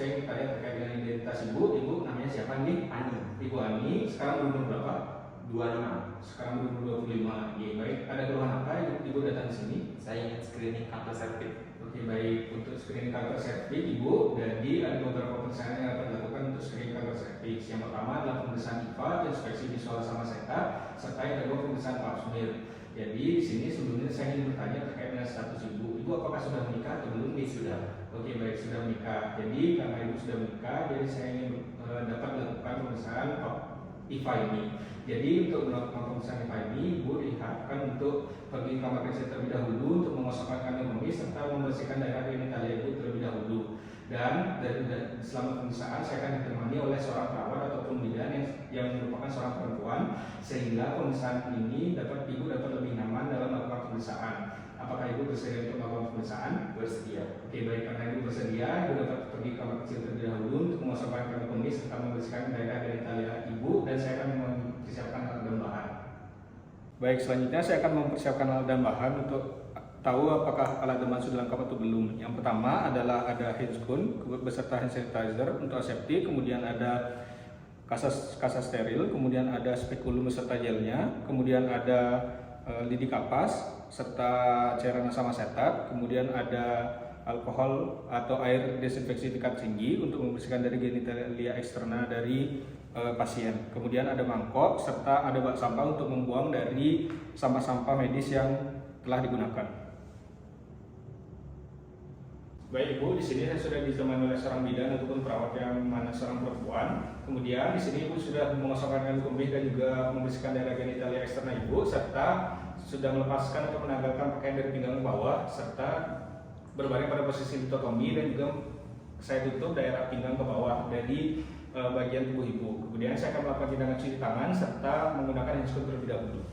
saya ingin tanya terkait dengan identitas ibu. Ibu namanya siapa nih? Ani. Ibu Ani. Sekarang berumur berapa? 25. Sekarang berumur 25. Ya, baik. Ada keluhan apa ibu datang ke sini? Saya ingin screening kanker cervix. Oke, baik. Untuk screening kanker cervix ibu, jadi ada beberapa pemeriksaan yang dapat dilakukan untuk screening kanker cervix. Yang pertama adalah pemeriksaan IPA, inspeksi visual sama sekat, serta yang kedua pemeriksaan pap smear. Jadi di sini sebelumnya saya ingin bertanya terkait dengan status ibu. Ibu apakah sudah menikah atau belum? Sudah. Oke, baik, sudah menikah. Jadi karena ibu sudah menikah, jadi saya ingin dapat dilakukan pemeriksaan IVA ini. Jadi untuk melakukan pemeriksaan IVA ini, ibu diharapkan untuk pergi ke kamar kecil terlebih dahulu untuk mengosongkan kandung kemih serta membersihkan daerah genitalia ibu terlebih dahulu. Dan selama pemeriksaan saya akan ditemani oleh seorang perawat ataupun bidan yang merupakan seorang perempuan, sehingga pemeriksaan ini ibu dapat lebih nyaman dalam melakukan pemeriksaan. Apakah ibu bersedia untuk melakukan pemeriksaan? Bersedia. Oke, baik, karena ibu bersedia, ibu dapat pergi ke kamar kecil terlebih dahulu untuk mengosongkan kandung kemih serta membersihkan daerah genitalia ibu, dan saya akan mempersiapkan alat dan bahan. Baik, selanjutnya saya akan mempersiapkan alat dan bahan untuk tahu apakah alat dan bahan sudah lengkap atau belum. Yang pertama adalah ada handscoon beserta hand sanitizer untuk aseptik, kemudian ada kasa steril, kemudian ada spekulum beserta gelnya, kemudian ada lidi kapas serta cairan sama setat, kemudian ada alkohol atau air desinfeksi tingkat tinggi untuk membersihkan dari genitalia eksterna dari pasien. Kemudian ada mangkok serta ada bak sampah untuk membuang dari sampah-sampah medis yang telah digunakan. Baik ibu, di sini saya sudah ditemani oleh seorang bidan ataupun perawat yang mana seorang perempuan. Kemudian di sini ibu sudah mengosongkan kandung kemih dan juga membersihkan daerah genitalia eksterna ibu, serta sudah melepaskan atau menanggalkan pakaian dari pinggang ke bawah, serta berbaring pada posisi litotomi, dan juga saya tutup daerah pinggang ke bawah dari bagian tubuh ibu. Kemudian saya akan melakukan tindakan cuci tangan serta menggunakan handscoon terlebih dahulu.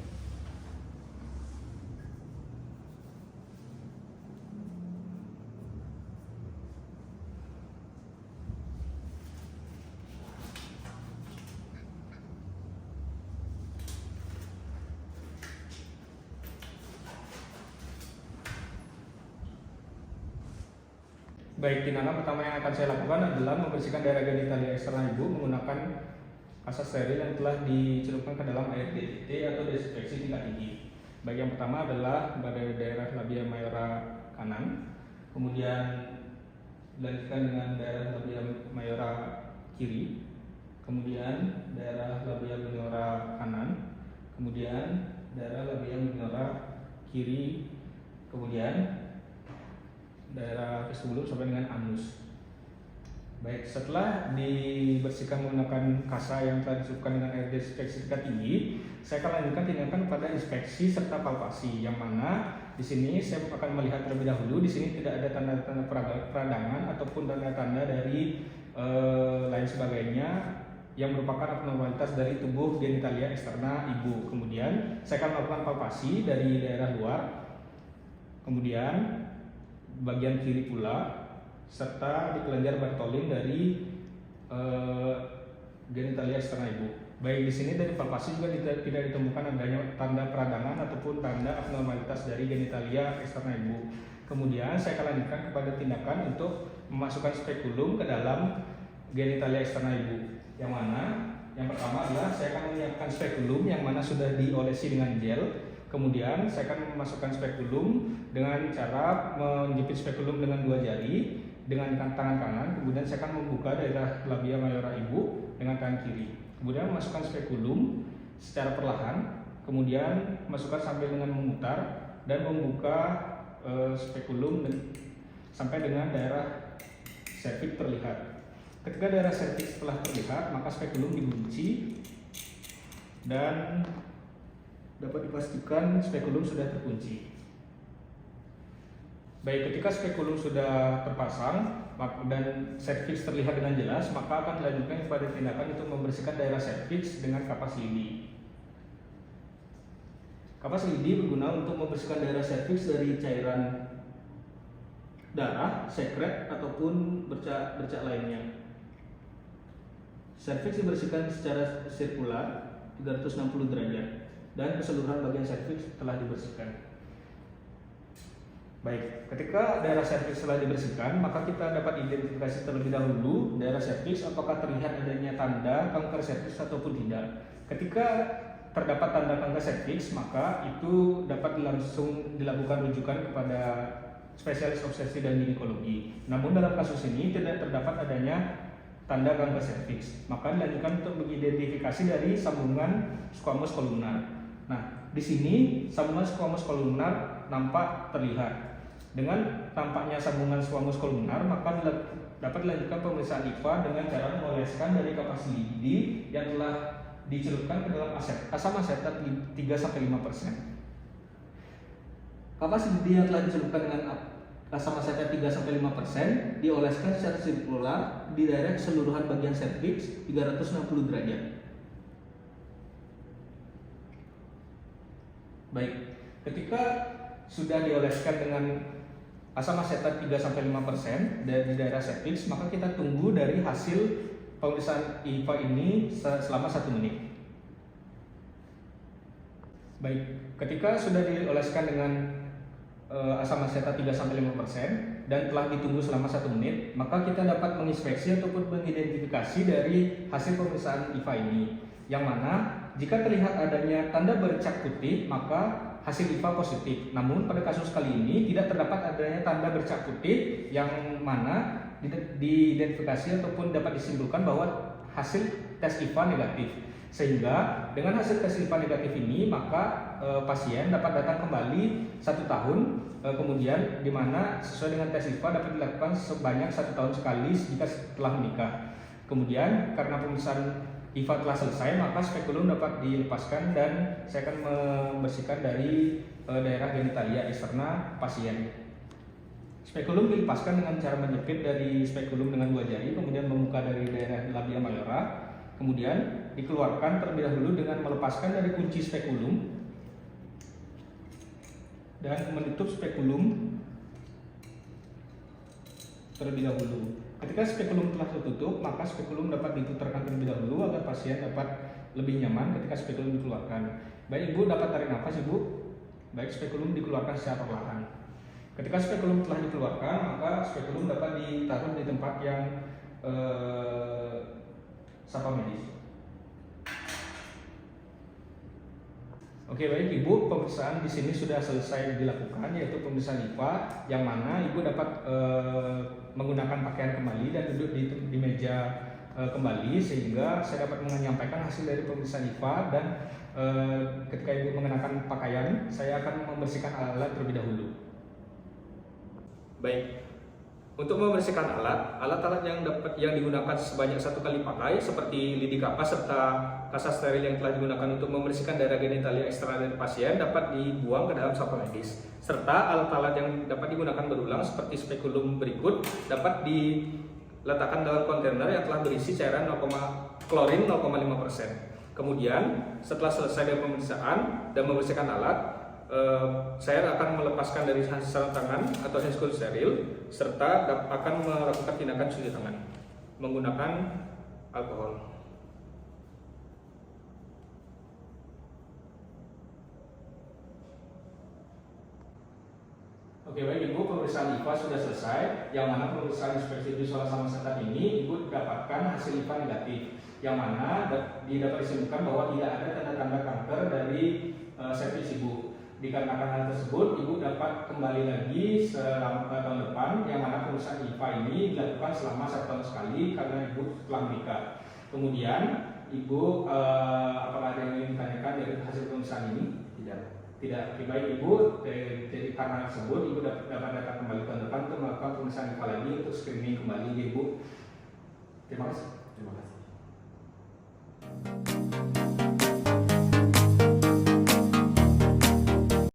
Baik, tindakan pertama yang akan saya lakukan adalah membersihkan daerah genitalia eksterna ibu menggunakan kasa steril yang telah dicelupkan ke dalam air DTT atau desinfeksi tingkat tinggi. Baik, yang pertama adalah pada daerah labia mayora kanan, kemudian dilanjutkan dengan daerah labia mayora kiri, kemudian daerah labia minora kanan, kemudian daerah labia minora kiri, kemudian daerah vestibulum sampai dengan anus. Baik, setelah dibersihkan menggunakan kasa yang telah dicelupkan dengan air desinfeksi tingkat tinggi, saya akan lanjutkan tindakan pada inspeksi serta palpasi, yang mana di sini saya akan melihat terlebih dahulu. Di sini tidak ada tanda-tanda peradangan ataupun tanda-tanda dari lain sebagainya yang merupakan abnormalitas dari tubuh genitalia eksterna ibu. Kemudian saya akan melakukan palpasi dari daerah luar, kemudian bagian kiri pula, serta di kelenjar Bartholin dari genitalia eksterna ibu. Baik, di sini dari palpasi juga tidak ditemukan adanya tanda peradangan ataupun tanda abnormalitas dari genitalia eksterna ibu. Kemudian saya akan lanjutkan kepada tindakan untuk memasukkan spekulum ke dalam genitalia eksterna ibu. Yang mana yang pertama adalah saya akan menyiapkan spekulum yang mana sudah diolesi dengan gel. Kemudian saya akan memasukkan spekulum dengan cara menjepit spekulum dengan 2 jari dengan tangan kanan. Kemudian saya akan membuka daerah labia mayora ibu dengan tangan kiri. Kemudian memasukkan spekulum secara perlahan. Kemudian masukkan sambil dengan memutar dan membuka spekulum sampai dengan daerah serviks terlihat. Ketika daerah serviks telah terlihat, maka spekulum dikunci dan dapat dipastikan spekulum sudah terkunci. Baik, ketika spekulum sudah terpasang dan serviks terlihat dengan jelas, maka akan dilanjutkan kepada tindakan untuk membersihkan daerah serviks dengan kapas lidi. Kapas lidi berguna untuk membersihkan daerah serviks dari cairan darah, sekret ataupun bercak lainnya. Serviks dibersihkan secara sirkular 360 derajat dan keseluruhan bagian serviks telah dibersihkan. Baik, ketika daerah serviks telah dibersihkan, maka kita dapat identifikasi terlebih dahulu daerah serviks apakah terlihat adanya tanda kanker serviks ataupun tidak. Ketika terdapat tanda kanker serviks, maka itu dapat langsung dilakukan rujukan kepada spesialis obstetri dan ginekologi. Namun dalam kasus ini tidak terdapat adanya tanda kanker serviks, maka dilanjutkan untuk mengidentifikasi dari sambungan squamous columnar. Nah, di sini sambungan squamous columnar nampak terlihat. Dengan tampaknya sambungan squamous columnar, maka dapat dilanjutkan pemeriksaan IVA dengan cara mengoleskan dari kapas lidi yang telah dicelupkan ke dalam asam asetat 3-5%. Kapas lidi yang telah dicelupkan dengan asam asetat 3-5% dioleskan secara sirkular di daerah keseluruhan bagian serviks 360 derajat. Baik, ketika sudah dioleskan dengan asam asetat 3-5% dari daerah serviks, maka kita tunggu dari hasil pemeriksaan IVA ini selama 1 menit. Baik, ketika sudah dioleskan dengan asam asetat 3-5% dan telah ditunggu selama 1 menit, maka kita dapat menginspeksi ataupun mengidentifikasi dari hasil pemeriksaan IVA ini, yang mana jika terlihat adanya tanda bercak putih, maka hasil IVA positif. Namun pada kasus kali ini tidak terdapat adanya tanda bercak putih yang mana diidentifikasi ataupun dapat disimpulkan bahwa hasil tes IVA negatif. Sehingga dengan hasil tes IVA negatif ini, maka pasien dapat datang kembali 1 tahun kemudian, di mana sesuai dengan tes IVA dapat dilakukan sebanyak 1 tahun sekali jika setelah menikah. Kemudian karena pemeriksaan IVA telah selesai, maka spekulum dapat dilepaskan dan saya akan membersihkan dari daerah genitalia eksterna pasien. Spekulum dilepaskan dengan cara menjepit dari spekulum dengan 2 jari, kemudian membuka dari daerah labia mayora, kemudian dikeluarkan terlebih dahulu dengan melepaskan dari kunci spekulum dan menutup spekulum terlebih dahulu. Ketika spekulum telah tertutup, maka spekulum dapat diputarkan terlebih dahulu agar pasien dapat lebih nyaman ketika spekulum dikeluarkan. Baik, Ibu dapat tarik nafas, Ibu. Baik, spekulum dikeluarkan secara perlahan. Ketika spekulum telah dikeluarkan, maka spekulum dapat ditaruh di tempat yang sapa medis. Oke, baik Ibu, pemeriksaan di sini sudah selesai dilakukan, yaitu pemeriksaan IVA, yang mana Ibu dapat menggunakan pakaian kembali dan duduk di meja kembali, sehingga saya dapat menyampaikan hasil dari pemeriksaan IVA. Dan ketika Ibu mengenakan pakaian, saya akan membersihkan alat-alat terlebih dahulu. Baik, untuk membersihkan alat-alat yang digunakan sebanyak 1 kali pakai seperti lidi kapas serta kasa steril yang telah digunakan untuk membersihkan daerah genitalia eksternal dari pasien dapat dibuang ke dalam sampah medis, serta alat-alat yang dapat digunakan berulang seperti spekulum berikut dapat diletakkan dalam kontainer yang telah berisi cairan klorin 0,5%. Kemudian setelah selesai dari pemeriksaan dan membersihkan alat, saya akan melepaskan dari sarung tangan atau hand glove steril serta akan melakukan tindakan cuci tangan menggunakan alkohol. Oke, baik Ibu, pemeriksaan IVA sudah selesai, yang mana pemeriksaan inspeksi visual asam asetat ini Ibu dapatkan hasil IVA negatif, yang mana dapat disimpulkan bahwa tidak ada tanda-tanda kanker dari serviks Ibu. Dikarenakan hal tersebut, Ibu dapat kembali lagi selama tahun depan, yang mana pemeriksaan IVA ini dilakukan selama 1 tahun sekali karena Ibu telah menikah. Kemudian Ibu apakah ada yang ingin ditanyakan dari hasil pemeriksaan ini? Tidak. Baik Ibu, jadi karena tersebut Ibu dapat datang kembali tahun depan untuk melakukan pemeriksaan IVA lagi untuk screening kembali Ibu. Terima kasih.